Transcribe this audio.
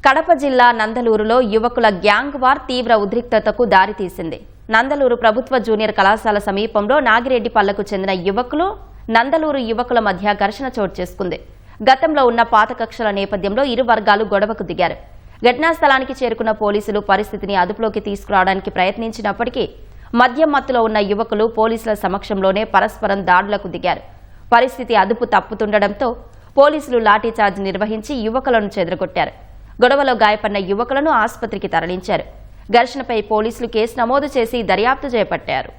కడప జిల్లా నందలూరులో యువకుల gang war తీవ్ర ఉద్రిక్తతకు దారితీసింది. నందలూరు ప్రభుత్వ జూనియర్ కళాశాల సమీపంలో నాగిరెడ్డిపల్లకు చెందిన యువకులు నందలూరు యువకుల మధ్య ఘర్షణ చోటు చేసుకుంది. గతంలో ఉన్న పాత కక్షల నేపథ్యంలో ఇరు వర్గాలు గొడవకు దిగారు. ఘటనా స్థలానికి చేరుకున్న పోలీసులు పరిస్థితిని అదుపులోకి తీసుకురావడానికి ప్రయత్నించినప్పటికీ మద్యం మత్తులో ఉన్న యువకులు పోలీసుల సమక్షంలోనే పరస్పరం దాడులకు దిగారు. పరిస్థితి అదుపు తప్పుతుండటంతో పోలీసులు లాఠీచార్జ్ నిర్వహించి యువకులను చెదరగొట్టారు. గొడవలో గాయపడిన యువకులను ఆసుపత్రికి తరలించారు. ఘర్షణపై పోలీసులు కేసు నమోదు చేసి దర్యాప్తు చేపట్టారు.